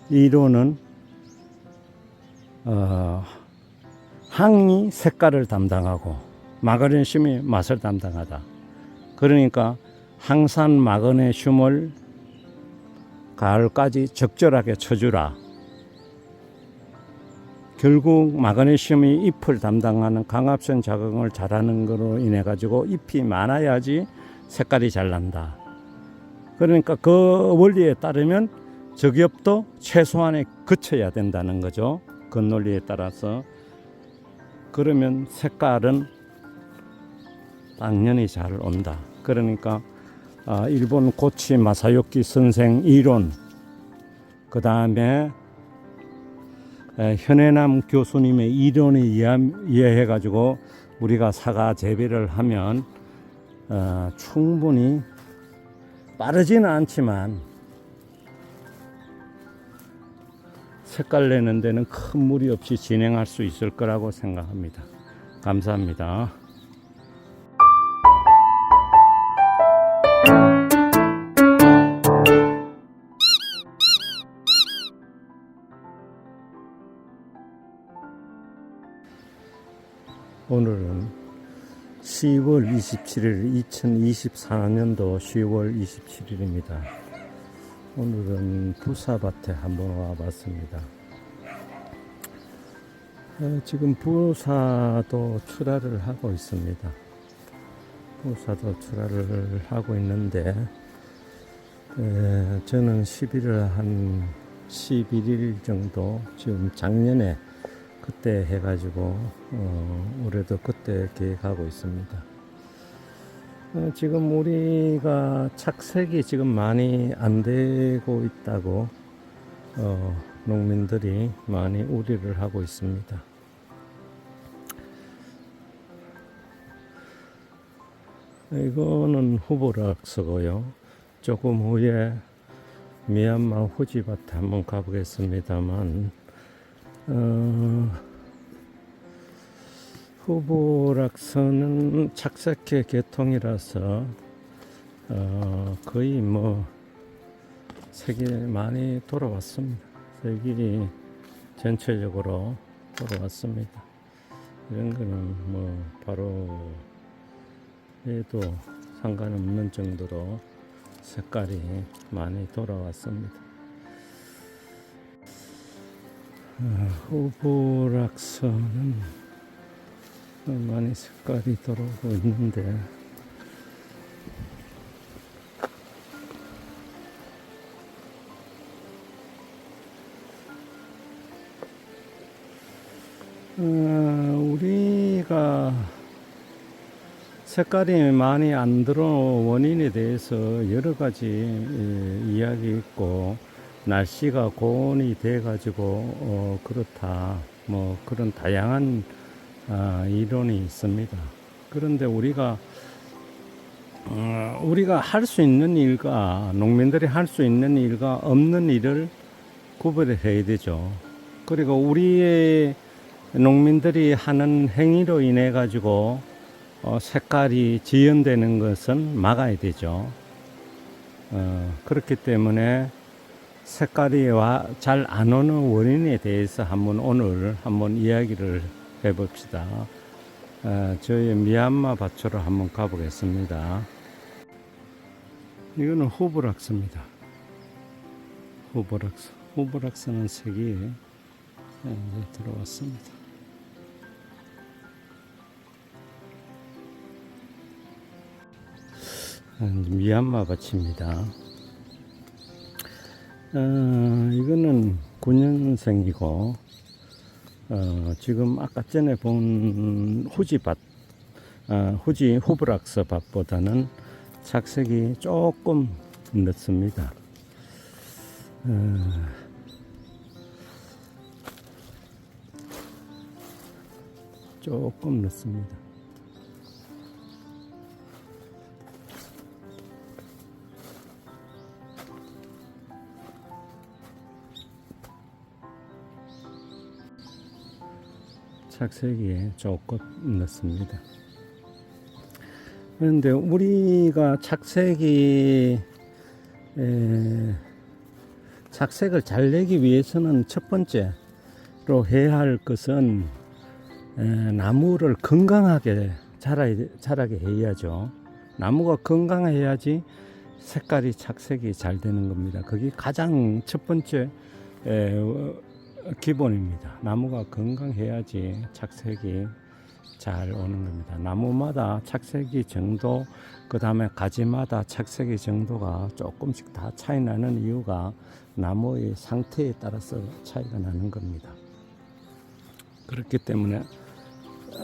이론은 항이 색깔을 담당하고 마그네슘이 맛을 담당하다. 그러니까 항산 마그네슘을 가을까지 적절하게 쳐주라. 결국 마그네슘이 잎을 담당하는 강압성 작용을 잘하는 것으로 인해 가지고 잎이 많아야지 색깔이 잘 난다. 그러니까 그 원리에 따르면 적엽도 최소한에 그쳐야 된다는 거죠. 그 논리에 따라서. 그러면 색깔은 당연히 잘 온다. 그러니까 일본 고치 마사요키 선생 이론, 그 다음에 현해남 교수님의 이론에 의해 가지고 우리가 사과 재배를 하면 충분히 빠르지는 않지만 색깔 내는 데는 큰 무리 없이 진행할 수 있을 거라고 생각합니다. 감사합니다. 오늘은 10월 27일 2024년도 10월 27일입니다. 오늘은 부사밭에 한번 와봤습니다. 지금 부사도 출하를 하고 있습니다. 부사도 출하를 하고 있는데 저는 11월 한 11일 정도 지금 작년에 그때 해가지고 올해도 그때 계획하고 있습니다. 지금 우리가 착색이 지금 많이 안 되고 있다고 농민들이 많이 우려를 하고 있습니다. 이거는 후보락서고요. 조금 후에 미얀마 후지밭에 한번 가보겠습니다만 후보락서는 착색계 계통이라서 거의 뭐 색이 많이 돌아왔습니다. 색이 전체적으로 돌아왔습니다. 이런 거는 뭐 바로 해도 상관없는 정도로 색깔이 많이 돌아왔습니다. 후보락서는 많이 색깔이 돌아오고 있는데 우리가 색깔이 많이 안 들어온 원인에 대해서 여러 가지 이야기 있고 날씨가 고온이 돼 가지고 그렇다 뭐 그런 다양한 이론이 있습니다. 그런데 우리가 할 수 있는 일과 농민들이 할 수 있는 일과 없는 일을 구별해야 되죠. 그리고 우리의 농민들이 하는 행위로 인해 가지고 색깔이 지연되는 것은 막아야 되죠. 그렇기 때문에 색깔이 잘 안 오는 원인에 대해서 오늘 한번 이야기를 해봅시다. 저희 미얀마 밭으로 한번 가보겠습니다. 이거는 후보락서입니다. 후보락서는 색이 들어왔습니다. 미얀마 밭입니다. 이거는 9년생이고 지금 아까 전에 본 후지밭 후지 후브락서 밭보다는 착색이 조금 늦습니다. 조금 늦습니다. 착색이 조금 늦습니다. 그런데 우리가 착색이 착색을 잘 내기 위해서는 첫 번째로 해야 할 것은 나무를 건강하게 자라게 해야죠. 나무가 건강해야지 색깔이 착색이 잘 되는 겁니다. 그게 가장 첫 번째 기본입니다. 나무가 건강해야지 착색이 잘 오는 겁니다. 나무마다 착색이 정도, 그 다음에 가지마다 착색의 정도가 조금씩 다 차이 나는 이유가 나무의 상태에 따라서 차이가 나는 겁니다. 그렇기 때문에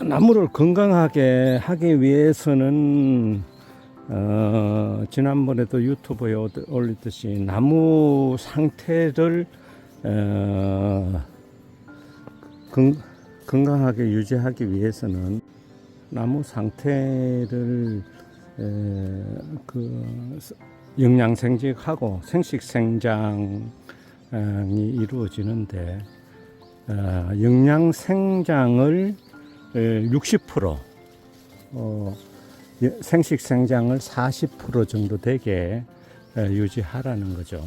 나무를 건강하게 하기 위해서는 지난번에도 유튜브에 올렸듯이 나무 상태를 건강하게 유지하기 위해서는 나무 상태를 영양생직하고 생식생장이 이루어지는데 영양생장을 60%, 생식생장을 40% 정도 되게 유지하라는 거죠.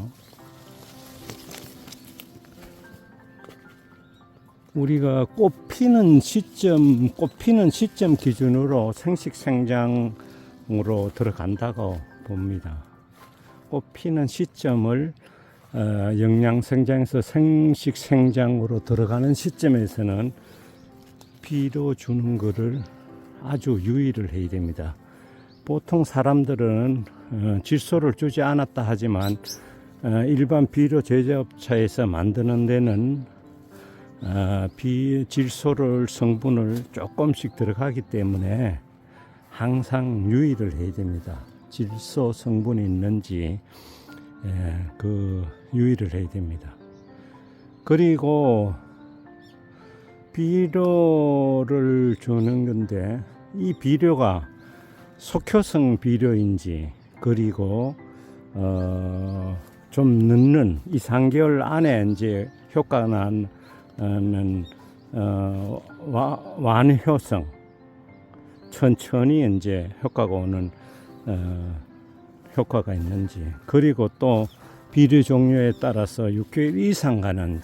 우리가 꽃 피는 시점 기준으로 생식생장으로 들어간다고 봅니다. 꽃 피는 시점을 영양생장에서 생식생장으로 들어가는 시점에서는 비료 주는 것을 아주 유의를 해야 됩니다. 보통 사람들은 질소를 주지 않았다 하지만 일반 비료 제조업체에서 만드는 데는 비질소를 성분을 조금씩 들어가기 때문에 항상 유의를 해야 됩니다. 질소 성분이 있는지 그 유의를 해야 됩니다. 그리고 비료를 주는 건데 이 비료가 속효성 비료인지, 그리고 좀 늦는 2, 3개월 안에 이제 효과가 나는 완효성, 천천히 이제 효과가 오는 효과가 있는지, 그리고 또 비료 종류에 따라서 6개월 이상 가는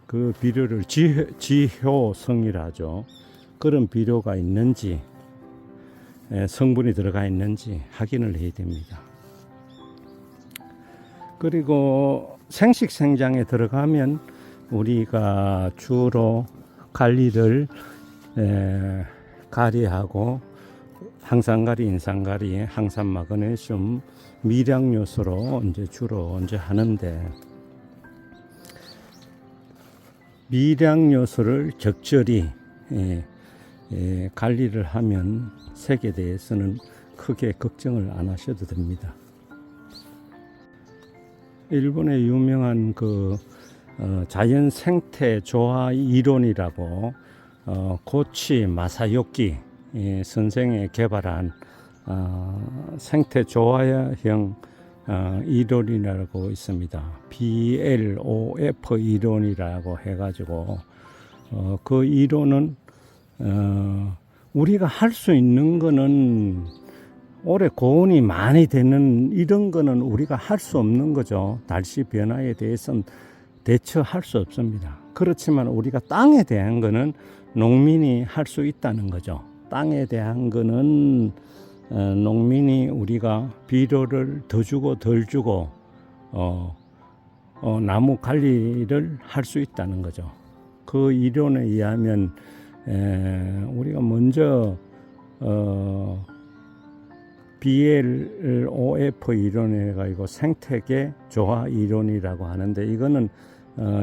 그 비료를 지효성이라 하죠. 그런 비료가 있는지, 성분이 들어가 있는지 확인을 해야 됩니다. 그리고 생식생장에 들어가면 우리가 주로 관리를 가리하고 항산가리, 인산가리, 항산 마그네슘, 미량 요소로 이제 주로 하는데, 미량 요소를 적절히 관리를 하면 색에 대해서는 크게 걱정을 안 하셔도 됩니다. 일본의 유명한 자연 생태 조화 이론이라고 고치 마사요키 선생이 개발한 생태 조화형 이론이라고 있습니다. BLOF 이론이라고 해가지고 그 이론은 우리가 할 수 있는 거는 올해 고온이 많이 되는 이런 거는 우리가 할 수 없는 거죠. 날씨 변화에 대해서는 대처할 수 없습니다. 그렇지만 우리가 땅에 대한 거는 농민이 할 수 있다는 거죠. 땅에 대한 거는 농민이 우리가 비료를 더 주고 덜 주고 나무 관리를 할 수 있다는 거죠. 그 이론에 의하면 우리가 먼저 BLOF 이론에 가지고 생태계 조화 이론이라고 하는데, 이거는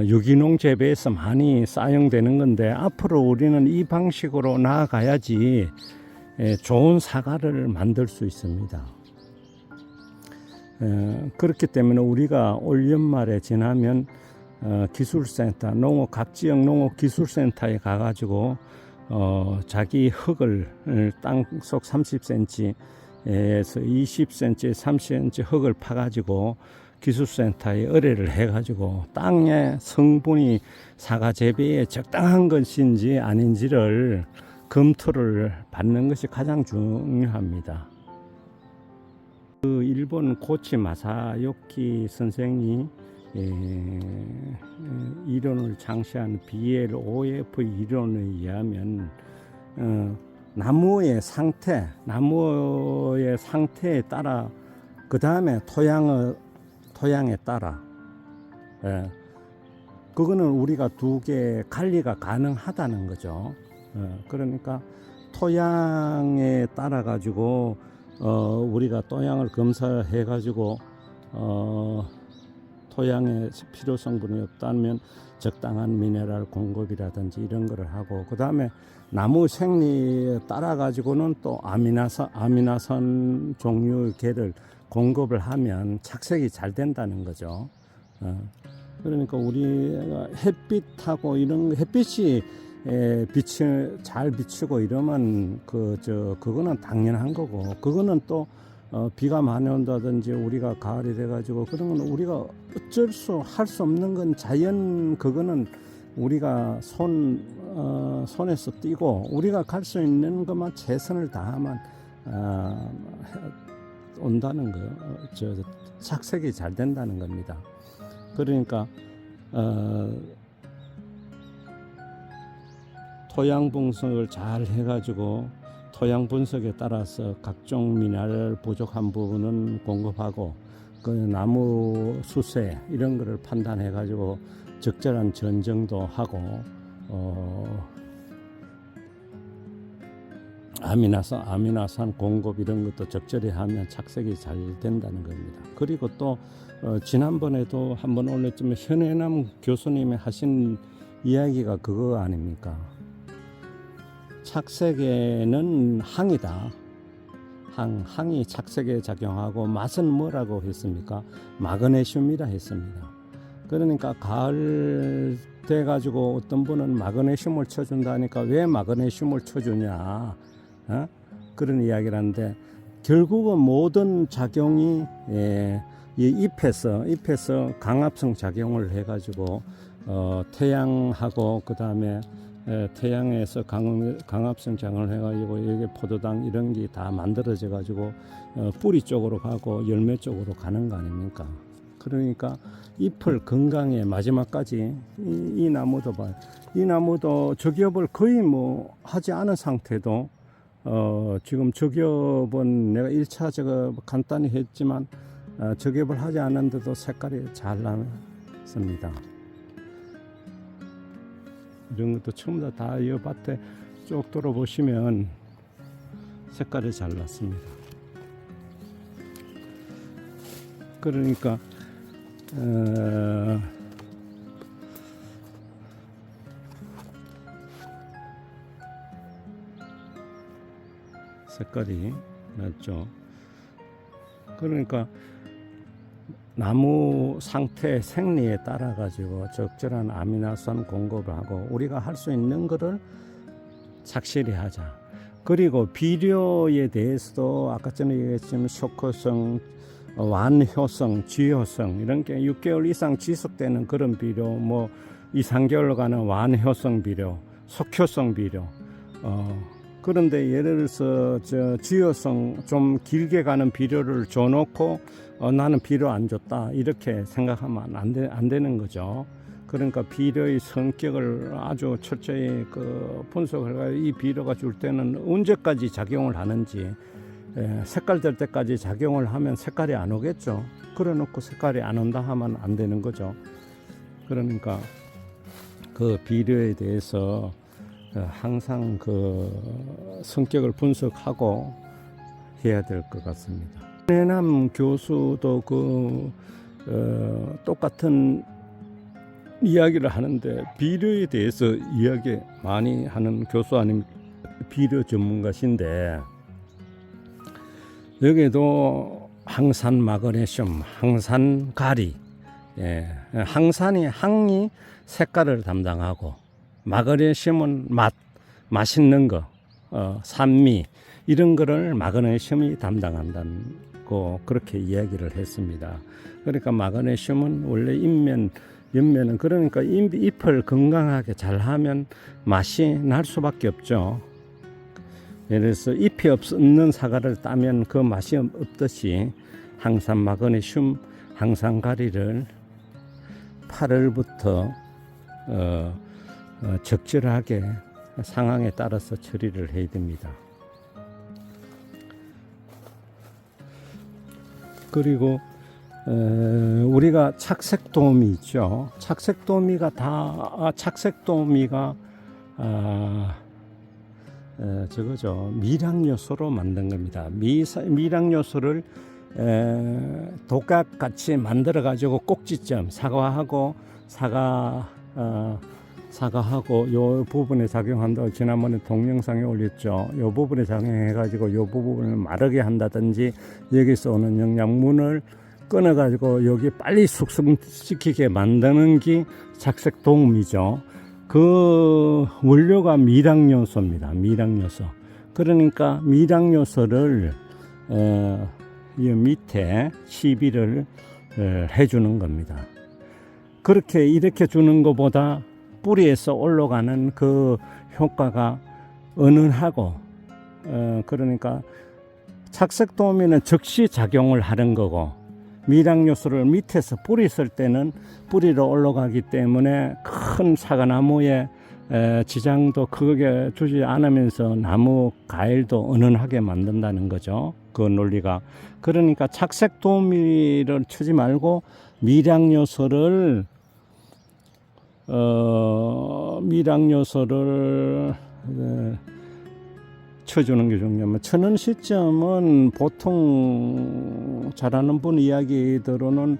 유기농 재배에서 많이 사용되는 건데, 앞으로 우리는 이 방식으로 나아가야지 좋은 사과를 만들 수 있습니다. 그렇기 때문에 우리가 올 연말에 지나면 기술센터, 각 지역 농업기술센터에 가가지고 자기 흙을 땅속 30cm에서 20cm, 30cm 흙을 파가지고 기술센터에 의뢰를 해가지고 땅의 성분이 사과 재배에 적당한 것인지 아닌지를 검토를 받는 것이 가장 중요합니다. 그 일본 고치 마사요키 선생이 이론을 창시한 BLOF 이론에 의하면 나무의 상태에 따라 그 다음에 토양에 따라 그거는 우리가 두 개 관리가 가능하다는 거죠. 그러니까 토양에 따라 가지고 우리가 토양을 검사해 가지고 토양에 필요성분이 없다면 적당한 미네랄 공급이라든지 이런 거를 하고, 그 다음에 나무 생리에 따라 가지고는 또 아미노산 종류의 개를 공급을 하면 착색이 잘 된다는 거죠. 그러니까 우리가 햇빛하고 이런 햇빛이 잘 비치고 이러면 그거는 당연한 거고, 그거는 또 비가 많이 온다든지 우리가 가을이 돼가지고 그런 건 우리가 할 수 없는 건 자연, 그거는 우리가 손에서 띄고 우리가 갈 수 있는 것만 최선을 다하면 온다는 거, 착색이 잘 된다는 겁니다. 그러니까 토양 분석을 잘 해가지고 토양 분석에 따라서 각종 미네랄 부족한 부분은 공급하고, 그 나무 수세 이런 거를 판단해 가지고 적절한 전정도 하고 아미노산 공급 이런 것도 적절히 하면 착색이 잘 된다는 겁니다. 그리고 또 지난번에도 한번 올렸지만 현해남 교수님이 하신 이야기가 그거 아닙니까? 착색에는 항이다. 항이 착색에 작용하고 맛은 뭐라고 했습니까? 마그네슘이라 했습니다. 그러니까 가을 돼 가지고 어떤 분은 마그네슘을 쳐준다니까 왜 마그네슘을 쳐주냐, 그런 이야기를 하는데, 결국은 모든 작용이 이 잎에서 강압성 작용을 해 가지고 태양하고 그 다음에 태양에서 강압성 작용을 해가지고 여기 포도당 이런 게 다 만들어져 가지고 뿌리 쪽으로 가고 열매 쪽으로 가는 거 아닙니까? 그러니까 잎을 건강에 마지막까지 이 나무도 봐요. 이 나무도 저기업을 거의 뭐 하지 않은 상태도 지금 저기업은 내가 1차 저거 간단히 했지만 저기업을 하지 않았는데도 색깔이 잘 났습니다. 이런 것도 전부 다 이 밭에 쭉 돌아보시면 색깔이 잘 났습니다. 그러니까 색깔이 났죠. 그러니까 나무 상태 생리에 따라 가지고 적절한 아미노산 공급을 하고 우리가 할 수 있는 것을 착실히 하자. 그리고 비료에 대해서도 아까 전에 얘기했지만 쇼크성, 완효성, 지효성 이런 게 6개월 이상 지속되는 그런 비료, 뭐 2, 3개월 가는 완효성 비료, 속효성 비료. 그런데 예를 들어서 지효성 좀 길게 가는 비료를 줘놓고 나는 비료 안 줬다 이렇게 생각하면 안 되는 거죠. 그러니까 비료의 성격을 아주 철저히 분석을 해서 이 비료가 줄 때는 언제까지 작용을 하는지, 색깔 될 때까지 작용을 하면 색깔이 안 오겠죠. 그래 놓고 색깔이 안 온다 하면 안 되는 거죠. 그러니까 그 비료에 대해서 항상 성격을 분석하고 해야 될 것 같습니다. 현해남 교수도 똑같은 이야기를 하는데 비료에 대해서 이야기 많이 하는 교수 아닌 비료 전문가신데, 여기도 항산 마그네슘, 항산 가리, 항이 색깔을 담당하고 마그네슘은 맛있는 거, 산미 이런 거를 마그네슘이 담당한다고 그렇게 이야기를 했습니다. 그러니까 마그네슘은 원래 옆면은 그러니까 잎을 건강하게 잘하면 맛이 날 수밖에 없죠. 예를 들어서 잎이 없는 사과를 따면 그 맛이 없듯이 항산 마그네슘, 항산 가리를 8월부터 적절하게 상황에 따라서 처리를 해야 됩니다. 그리고 우리가 착색도우미 있죠. 착색도우미가 저거죠. 미량요소로 만든 겁니다. 미량요소를 독각같이 만들어 가지고 꼭지점 사과하고 요 부분에 작용한다고 지난번에 동영상에 올렸죠. 요 부분에 작용해 가지고 요 부분을 마르게 한다든지 여기서 오는 영양분을 끊어 가지고 여기 빨리 숙성시키게 만드는 게 착색도우미죠. 그 원료가 미량요소입니다. 미량요소. 그러니까 미량요소를 이 밑에 시비를 해주는 겁니다. 이렇게 주는 것보다 뿌리에서 올라가는 그 효과가 은은하고 그러니까 착색도우미는 즉시 작용을 하는 거고 미량요소를 밑에서 뿌리 쓸 때는 뿌리로 올라가기 때문에 큰 사과나무에 지장도 크게 주지 않으면서 나무 과일도 은은하게 만든다는 거죠. 그 논리가. 그러니까 착색도우미를 치지 말고 미량요소를 쳐주는 게 중요하면 쳐는 시점은 보통 잘하는 분 이야기대로는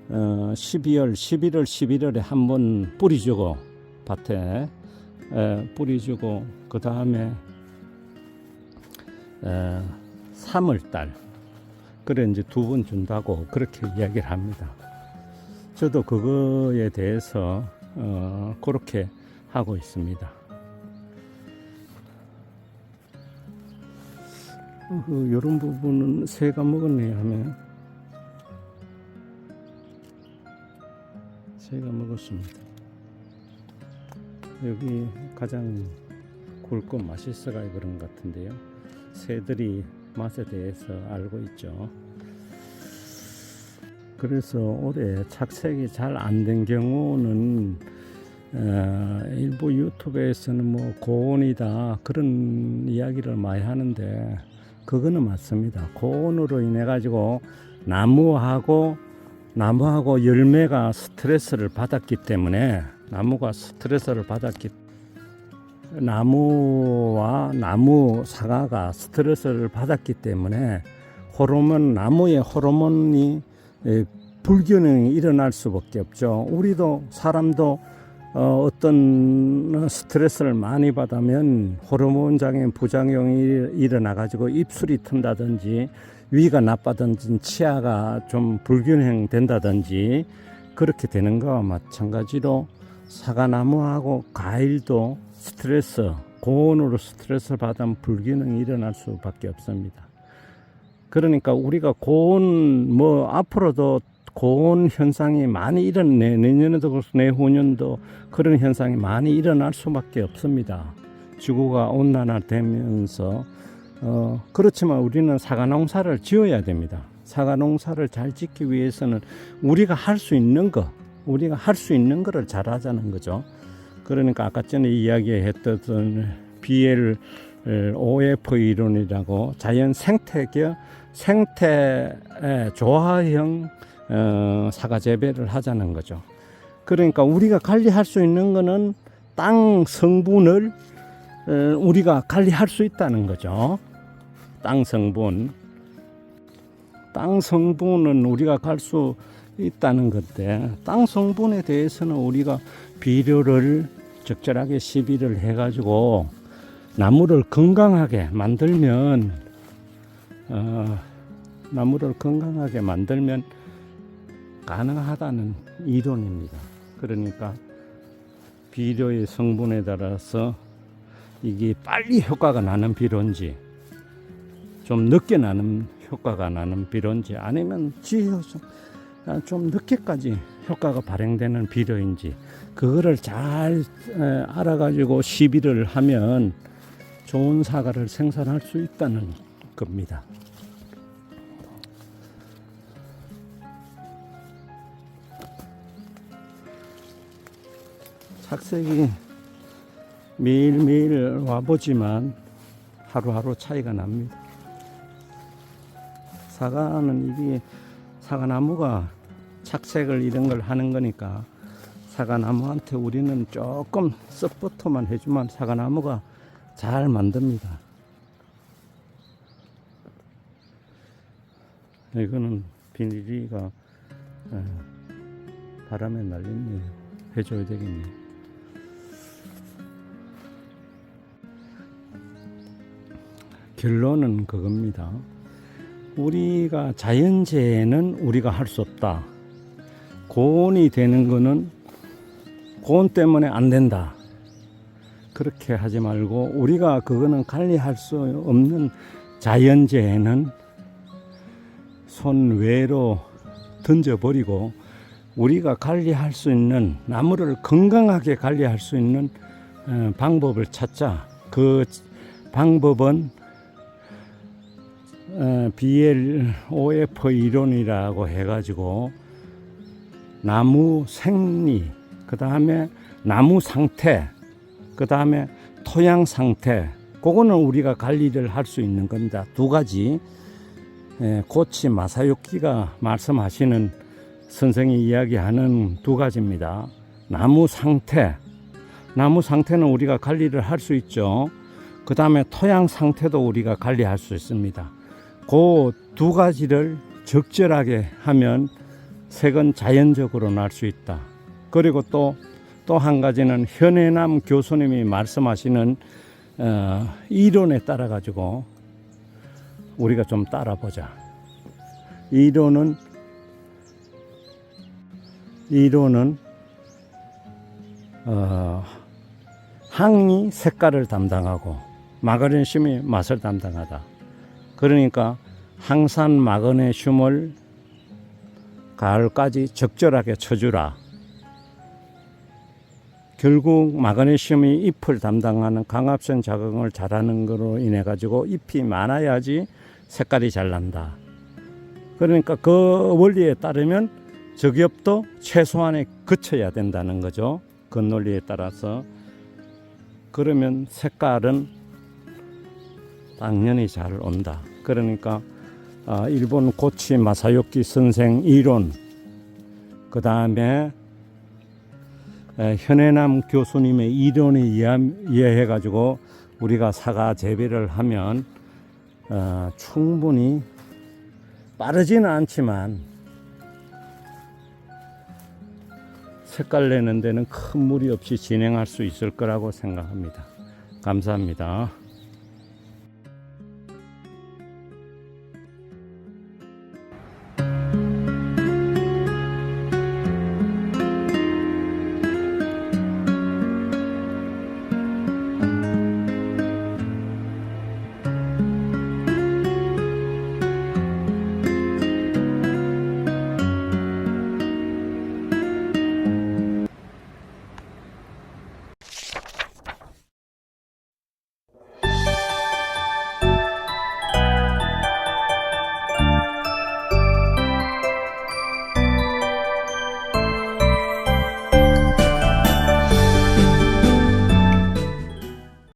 12월, 11월, 11월에 한번 뿌리주고 밭에 뿌리주고 그 다음에 3월달 그래 이제 2번 준다고 그렇게 이야기를 합니다. 저도 그거에 대해서 그렇게 하고 있습니다. 이런 부분은 새가 먹었네요 하면 새가 먹었습니다. 여기 가장 굵고 맛있어가 그런 것 같은데요. 새들이 맛에 대해서 알고 있죠. 그래서 올해 착색이 잘 안 된 경우는 일부 유튜브에서는 뭐 고온이다 그런 이야기를 많이 하는데 그거는 맞습니다. 고온으로 인해 가지고 나무하고 열매가 스트레스를 받았기 때문에 나무와 나무 사과가 스트레스를 받았기 때문에 나무의 호르몬이 불균형이 일어날 수밖에 없죠. 사람도 어떤 스트레스를 많이 받으면 호르몬적인 부작용이 일어나 가지고 입술이 튼다든지 위가 나빠든지 치아가 좀 불균형 된다든지 그렇게 되는 거와 마찬가지로 사과나무하고 과일도 고온으로 스트레스를 받으면 불균형이 일어날 수밖에 없습니다. 그러니까 우리가 앞으로도 고온 현상이 많이 내년에도 그렇고 내후년도 그런 현상이 많이 일어날 수밖에 없습니다. 지구가 온난화되면서 그렇지만 우리는 사과 농사를 지어야 됩니다. 사과 농사를 잘 짓기 위해서는 우리가 할 수 있는 거를 잘 하자는 거죠. 그러니까 아까 전에 이야기했던 BLOF 이론이라고 자연 생태 조화형 사과 재배를 하자는 거죠. 그러니까 우리가 관리할 수 있는 거는 땅 성분을 우리가 관리할 수 있다는 거죠. 땅 성분은 우리가 갈 수 있다는 건데 땅 성분에 대해서는 우리가 비료를 적절하게 시비를 해가지고 나무를 건강하게 만들면 가능하다는 이론입니다. 그러니까 비료의 성분에 따라서 이게 빨리 효과가 나는 비료인지 좀 늦게 나는 효과가 나는 비료인지 아니면 좀 늦게까지 효과가 발행되는 비료인지 그거를 잘 알아가지고 시비를 하면 좋은 사과를 생산할 수 있다는 겁니다. 착색이 매일매일 와보지만 하루하루 차이가 납니다. 사과는 이게 사과나무가 착색을 이런 걸 하는 거니까 사과나무한테 우리는 조금 서포트만 해주면 사과나무가 잘 만듭니다. 이거는 비닐이가 바람에 날리네요. 해줘야 되겠네요. 결론은 그겁니다. 우리가 자연재해는 우리가 할 수 없다. 고온이 되는 거는 고온 때문에 안 된다. 그렇게 하지 말고 우리가 그거는 관리할 수 없는 자연재해는 손외로 던져버리고 우리가 관리할 수 있는 나무를 건강하게 관리할 수 있는 방법을 찾자. 그 방법은 BLOF 이론이라고 해가지고 나무 생리, 그 다음에 나무 상태, 그 다음에 토양 상태, 그거는 우리가 관리를 할 수 있는 겁니다. 두 가지. 고치 마사요키가 말씀하시는 선생이 이야기하는 두 가지입니다. 나무 상태는 우리가 관리를 할 수 있죠. 그 다음에 토양 상태도 우리가 관리할 수 있습니다. 그 두 가지를 적절하게 하면 색은 자연적으로 날 수 있다. 그리고 또 한 가지는 현해남 교수님이 말씀하시는 이론에 따라 가지고 우리가 좀 따라보자. 이론은 항이 색깔을 담당하고 마그네슘이 맛을 담당하다. 그러니까 항산 마그네슘을 가을까지 적절하게 쳐주라. 결국 마그네슘이 잎을 담당하는 강압성 작용을 잘하는 것으로 인해 가지고 잎이 많아야지 색깔이 잘 난다. 그러니까 그 원리에 따르면 적엽도 최소한에 거쳐야 된다는 거죠. 그 논리에 따라서. 그러면 색깔은 당연히 잘 온다. 그러니까 일본 고치 마사요키 선생 이론, 그 다음에 현해남 교수님의 이론에 의해 가지고 우리가 사과 재배를 하면 충분히 빠르지는 않지만 색깔 내는 데는 큰 무리 없이 진행할 수 있을 거라고 생각합니다. 감사합니다.